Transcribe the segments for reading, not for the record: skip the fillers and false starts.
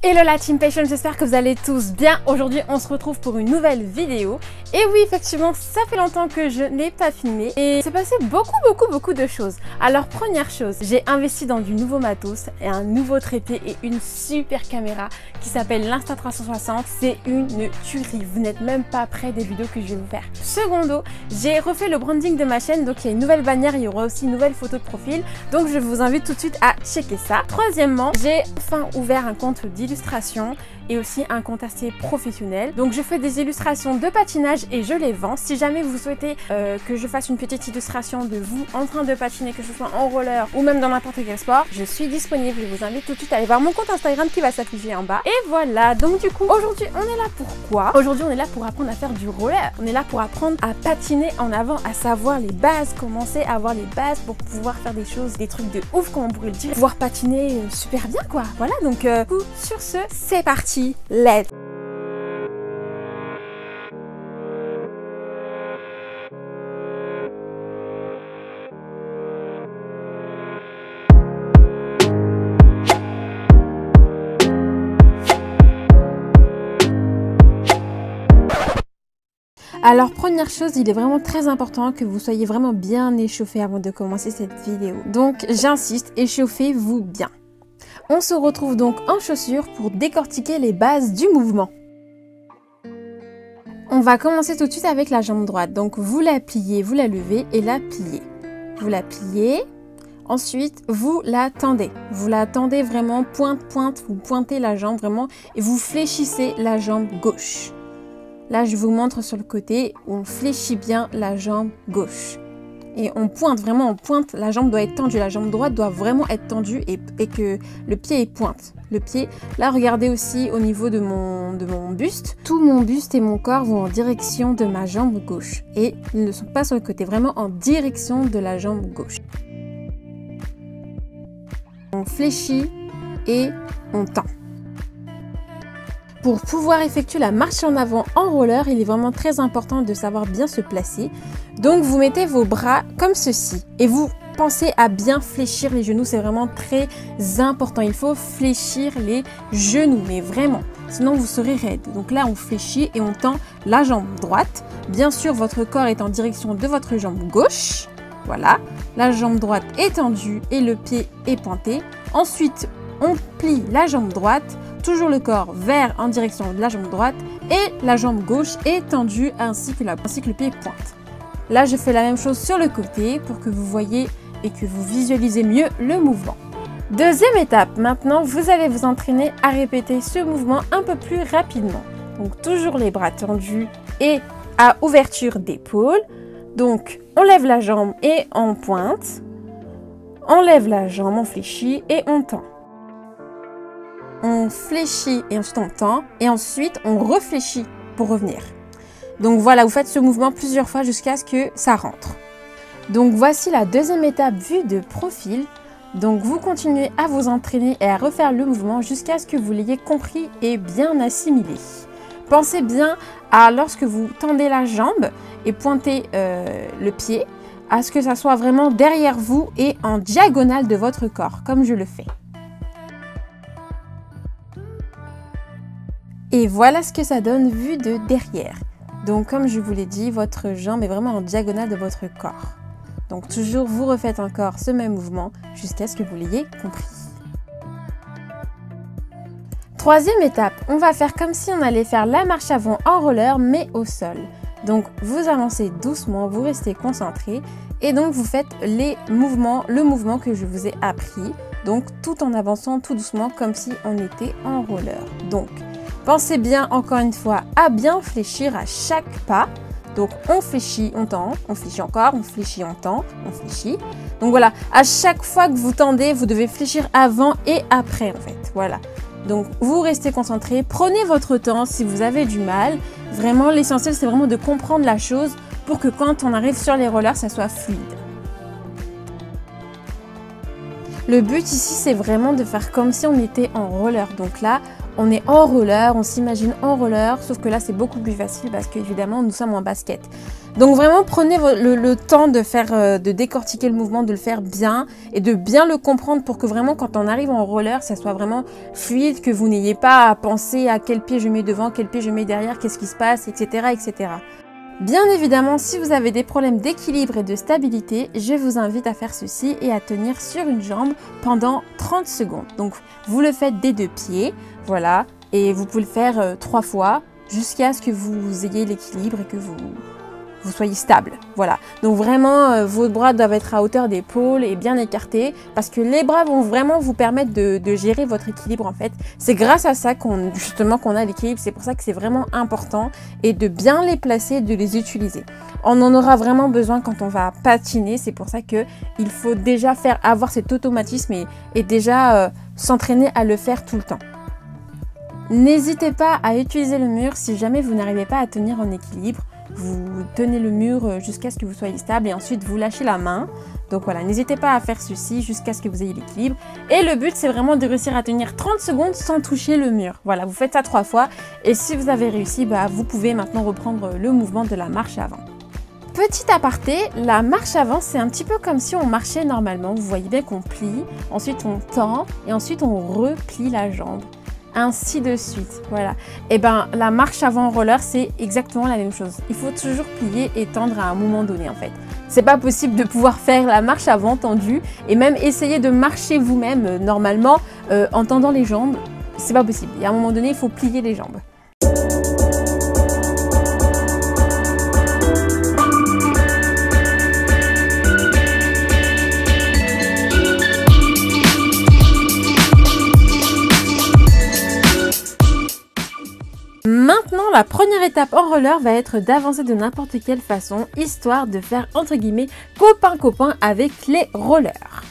Hello la Team Passion, j'espère que vous allez tous bien. Aujourd'hui on se retrouve pour une nouvelle vidéo. Et oui, effectivement, ça fait longtemps que je n'ai pas filmé et c'est passé beaucoup de choses. Alors première chose, j'ai investi dans du nouveau matos et un nouveau trépied et une super caméra qui s'appelle l'Insta360. C'est une tuerie, vous n'êtes même pas près des vidéos que je vais vous faire. Secondo, j'ai refait le branding de ma chaîne, donc il y a une nouvelle bannière, il y aura aussi une nouvelle photo de profil. Donc je vous invite tout de suite à checker ça. Troisièmement, j'ai enfin ouvert un compte d'illustration et aussi un compte assez professionnel. Donc je fais des illustrations de patinage et je les vends. Si jamais vous souhaitez que je fasse une petite illustration de vous en train de patiner, que ce soit en roller ou même dans n'importe quel sport, je suis disponible. Je vous invite tout de suite à aller voir mon compte Instagram qui va s'afficher en bas. Et voilà, donc du coup aujourd'hui on est là pour quoi? Aujourd'hui on est là pour apprendre à faire du roller. On est là pour apprendre à patiner en avant, à savoir les bases, commencer à avoir les bases pour pouvoir faire des choses, des trucs de ouf comme on pourrait le dire, pouvoir patiner super bien quoi. Voilà, donc sur ce, c'est parti. Let's. Alors première chose, il est vraiment très important que vous soyez vraiment bien échauffé avant de commencer cette vidéo. Donc j'insiste, échauffez-vous bien. On se retrouve donc en chaussures pour décortiquer les bases du mouvement. On va commencer tout de suite avec la jambe droite. Donc vous la pliez, vous la levez et la pliez. Vous la pliez, ensuite vous la tendez. Vous la tendez vraiment pointe, vous pointez la jambe vraiment et vous fléchissez la jambe gauche. Là je vous montre sur le côté où on fléchit bien la jambe gauche. Et on pointe, vraiment on pointe, la jambe doit être tendue, la jambe droite doit vraiment être tendue et que le pied pointe. Le pied, là regardez aussi au niveau de mon buste, tout mon buste et mon corps vont en direction de ma jambe gauche. Et ils ne sont pas sur le côté, vraiment en direction de la jambe gauche. On fléchit et on tend. Pour pouvoir effectuer la marche en avant en roller, il est vraiment très important de savoir bien se placer. Donc vous mettez vos bras comme ceci et vous pensez à bien fléchir les genoux, c'est vraiment très important. Il faut fléchir les genoux, mais vraiment, sinon vous serez raide. Donc là on fléchit et on tend la jambe droite. Bien sûr votre corps est en direction de votre jambe gauche. Voilà, la jambe droite est tendue et le pied est pointé. Ensuite on plie la jambe droite. Toujours le corps vers en direction de la jambe droite et la jambe gauche est tendue ainsi que le pied pointe. Là, je fais la même chose sur le côté pour que vous voyez et que vous visualisez mieux le mouvement. Deuxième étape, maintenant, vous allez vous entraîner à répéter ce mouvement un peu plus rapidement. Donc, toujours les bras tendus et à ouverture d'épaule. Donc, on lève la jambe et on pointe. On lève la jambe, on fléchit et on tend. On fléchit et ensuite on tend et ensuite on réfléchit pour revenir. Donc voilà, vous faites ce mouvement plusieurs fois jusqu'à ce que ça rentre. Donc voici la deuxième étape vue de profil. Donc vous continuez à vous entraîner et à refaire le mouvement jusqu'à ce que vous l'ayez compris et bien assimilé. Pensez bien à lorsque vous tendez la jambe et pointez le pied, à ce que ça soit vraiment derrière vous et en diagonale de votre corps, comme je le fais. Et voilà ce que ça donne vu de derrière. Donc comme je vous l'ai dit, votre jambe est vraiment en diagonale de votre corps. Donc toujours vous refaites encore ce même mouvement jusqu'à ce que vous l'ayez compris. Troisième étape, on va faire comme si on allait faire la marche avant en roller mais au sol. Donc vous avancez doucement, vous restez concentré et donc vous faites le mouvement que je vous ai appris. Donc tout en avançant tout doucement comme si on était en roller. Donc pensez bien, encore une fois, à bien fléchir à chaque pas. Donc, on fléchit, on tend, on fléchit encore, on fléchit, on tend, on fléchit. Donc, voilà, à chaque fois que vous tendez, vous devez fléchir avant et après, en fait. Voilà. Donc, vous restez concentré. Prenez votre temps si vous avez du mal. Vraiment, l'essentiel, c'est vraiment de comprendre la chose pour que quand on arrive sur les rollers, ça soit fluide. Le but ici, c'est vraiment de faire comme si on était en roller. Donc là, on est en roller, on s'imagine en roller, sauf que là, c'est beaucoup plus facile parce qu'évidemment, nous sommes en basket. Donc vraiment prenez le temps de faire, de décortiquer le mouvement, de le faire bien et de bien le comprendre pour que vraiment quand on arrive en roller, ça soit vraiment fluide, que vous n'ayez pas à penser à quel pied je mets devant, quel pied je mets derrière, qu'est-ce qui se passe, etc., etc. Bien évidemment, si vous avez des problèmes d'équilibre et de stabilité, je vous invite à faire ceci et à tenir sur une jambe pendant 30 secondes. Donc vous le faites des 2 pieds, voilà, et vous pouvez le faire 3 fois jusqu'à ce que vous ayez l'équilibre et que vous soyez stable. Voilà. Donc vraiment, vos bras doivent être à hauteur d'épaule et bien écartés parce que les bras vont vraiment vous permettre de gérer votre équilibre en fait. C'est grâce à ça qu'on a l'équilibre. C'est pour ça que c'est vraiment important et de bien les placer, de les utiliser. On en aura vraiment besoin quand on va patiner. C'est pour ça qu'il faut déjà avoir cet automatisme et déjà s'entraîner à le faire tout le temps. N'hésitez pas à utiliser le mur si jamais vous n'arrivez pas à tenir en équilibre. Vous tenez le mur jusqu'à ce que vous soyez stable et ensuite vous lâchez la main. Donc voilà, n'hésitez pas à faire ceci jusqu'à ce que vous ayez l'équilibre. Et le but, c'est vraiment de réussir à tenir 30 secondes sans toucher le mur. Voilà, vous faites ça 3 fois et si vous avez réussi, vous pouvez maintenant reprendre le mouvement de la marche avant. Petit aparté, la marche avant, c'est un petit peu comme si on marchait normalement. Vous voyez bien qu'on plie, ensuite on tend et ensuite on replie la jambe. Ainsi de suite, voilà. Et la marche avant roller, c'est exactement la même chose. Il faut toujours plier et tendre à un moment donné en fait. C'est pas possible de pouvoir faire la marche avant tendue et même essayer de marcher vous-même normalement en tendant les jambes. C'est pas possible. Et à un moment donné, il faut plier les jambes. Maintenant, la première étape en roller va être d'avancer de n'importe quelle façon, histoire de faire entre guillemets copain-copain avec les rollers.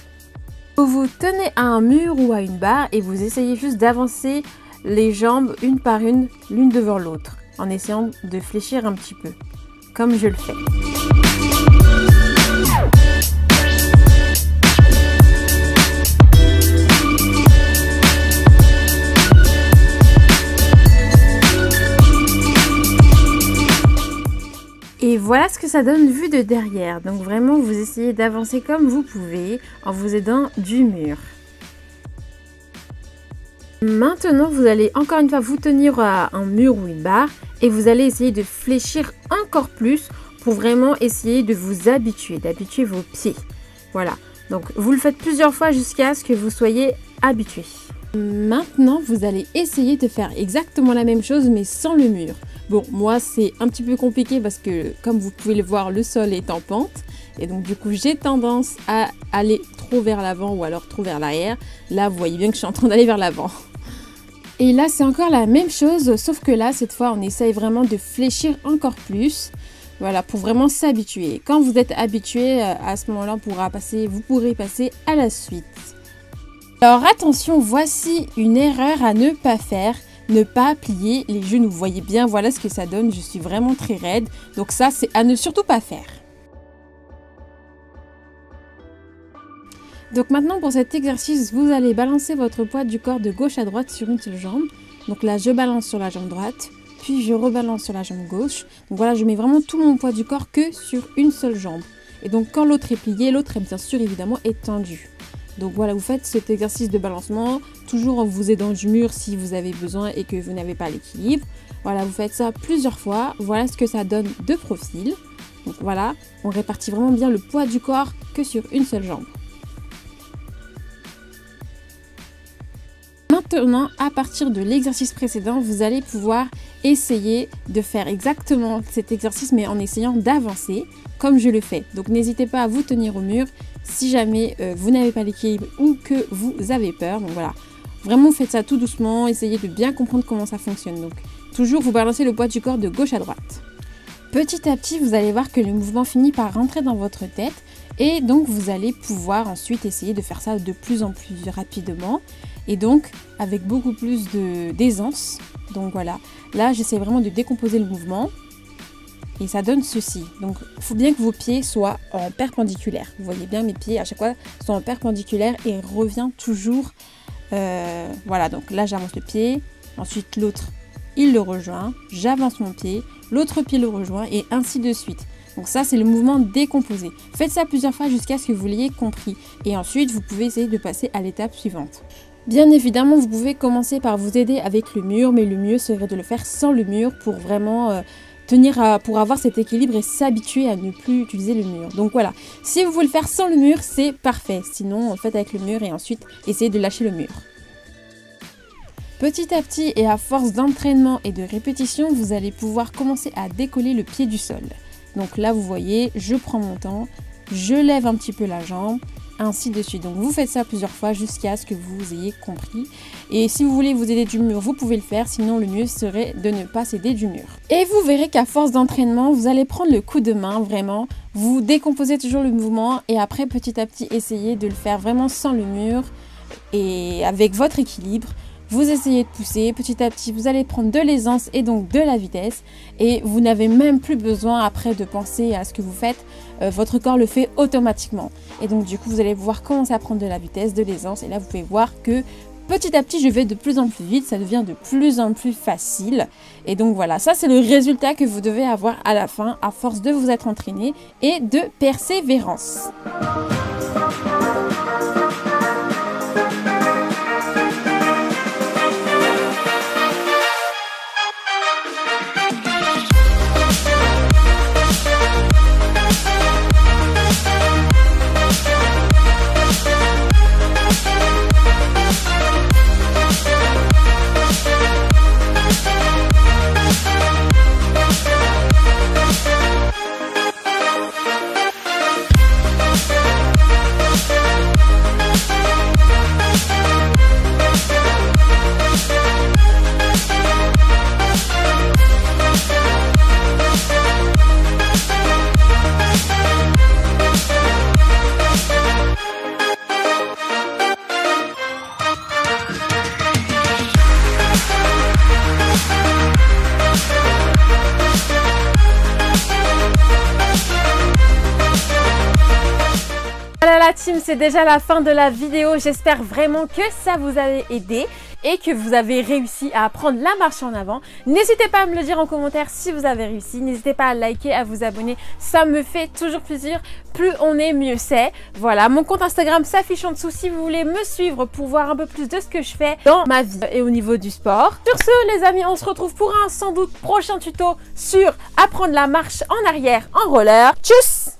Vous vous tenez à un mur ou à une barre et vous essayez juste d'avancer les jambes une par une, l'une devant l'autre, en essayant de fléchir un petit peu, comme je le fais. Et voilà ce que ça donne vu de derrière. Donc vraiment, vous essayez d'avancer comme vous pouvez en vous aidant du mur. Maintenant, vous allez encore une fois vous tenir à un mur ou une barre et vous allez essayer de fléchir encore plus pour vraiment essayer de vous habituer, d'habituer vos pieds. Voilà. Donc vous le faites plusieurs fois jusqu'à ce que vous soyez habitué. Maintenant, vous allez essayer de faire exactement la même chose mais sans le mur. Bon, moi c'est un petit peu compliqué parce que comme vous pouvez le voir, le sol est en pente. Et donc du coup, j'ai tendance à aller trop vers l'avant ou alors trop vers l'arrière. Là, vous voyez bien que je suis en train d'aller vers l'avant. Et là, c'est encore la même chose, sauf que là, cette fois, on essaye vraiment de fléchir encore plus. Voilà, pour vraiment s'habituer. Quand vous êtes habitué, à ce moment-là, vous pourrez passer à la suite. Alors attention, voici une erreur à ne pas faire. Ne pas plier les genoux. Vous voyez bien, voilà ce que ça donne. Je suis vraiment très raide. Donc ça, c'est à ne surtout pas faire. Donc maintenant, pour cet exercice, vous allez balancer votre poids du corps de gauche à droite sur une seule jambe. Donc là, je balance sur la jambe droite, puis je rebalance sur la jambe gauche. Donc voilà, je mets vraiment tout mon poids du corps que sur une seule jambe. Et donc quand l'autre est plié, l'autre, bien sûr, évidemment, est tendu. Donc voilà, vous faites cet exercice de balancement, toujours en vous aidant du mur si vous avez besoin et que vous n'avez pas l'équilibre. Voilà, vous faites ça plusieurs fois. Voilà ce que ça donne de profil. Donc voilà, on répartit vraiment bien le poids du corps que sur une seule jambe. Maintenant, à partir de l'exercice précédent, vous allez pouvoir essayer de faire exactement cet exercice, mais en essayant d'avancer, comme je le fais. Donc n'hésitez pas à vous tenir au mur si jamais vous n'avez pas l'équilibre ou que vous avez peur. Donc voilà, vraiment faites ça tout doucement, essayez de bien comprendre comment ça fonctionne. Donc toujours vous balancez le poids du corps de gauche à droite. Petit à petit, vous allez voir que le mouvement finit par rentrer dans votre tête et donc vous allez pouvoir ensuite essayer de faire ça de plus en plus rapidement et donc avec beaucoup plus d'aisance. Donc voilà, là j'essaie vraiment de décomposer le mouvement. Et ça donne ceci. Donc, il faut bien que vos pieds soient en perpendiculaire. Vous voyez bien, mes pieds, à chaque fois, sont en perpendiculaire et revient toujours. Voilà, donc là, j'avance le pied. Ensuite, l'autre, il le rejoint. J'avance mon pied. L'autre pied le rejoint et ainsi de suite. Donc ça, c'est le mouvement décomposé. Faites ça plusieurs fois jusqu'à ce que vous l'ayez compris. Et ensuite, vous pouvez essayer de passer à l'étape suivante. Bien évidemment, vous pouvez commencer par vous aider avec le mur, mais le mieux serait de le faire sans le mur pour vraiment pour avoir cet équilibre et s'habituer à ne plus utiliser le mur. Donc voilà, si vous voulez le faire sans le mur, c'est parfait. Sinon, faites avec le mur et ensuite, essayez de lâcher le mur. Petit à petit et à force d'entraînement et de répétition, vous allez pouvoir commencer à décoller le pied du sol. Donc là, vous voyez, je prends mon temps, je lève un petit peu la jambe, ainsi de suite. Donc vous faites ça plusieurs fois jusqu'à ce que vous ayez compris. Et si vous voulez vous aider du mur, vous pouvez le faire, sinon le mieux serait de ne pas s'aider du mur. Et vous verrez qu'à force d'entraînement, vous allez prendre le coup de main, vraiment. Vous décomposez toujours le mouvement et après petit à petit, essayez de le faire vraiment sans le mur et avec votre équilibre. Vous essayez de pousser, petit à petit vous allez prendre de l'aisance et donc de la vitesse et vous n'avez même plus besoin après de penser à ce que vous faites, votre corps le fait automatiquement et donc du coup vous allez pouvoir commencer à prendre de la vitesse, de l'aisance et là vous pouvez voir que petit à petit je vais de plus en plus vite, ça devient de plus en plus facile et donc voilà, ça c'est le résultat que vous devez avoir à la fin à force de vous être entraîné et de persévérance. Voilà la team, c'est déjà la fin de la vidéo. J'espère vraiment que ça vous a aidé et que vous avez réussi à prendre la marche en avant. N'hésitez pas à me le dire en commentaire si vous avez réussi. N'hésitez pas à liker, à vous abonner. Ça me fait toujours plaisir. Plus on est, mieux c'est. Voilà, mon compte Instagram s'affiche en dessous si vous voulez me suivre pour voir un peu plus de ce que je fais dans ma vie et au niveau du sport. Sur ce, les amis, on se retrouve pour un sans doute prochain tuto sur apprendre la marche en arrière en roller. Tchuss!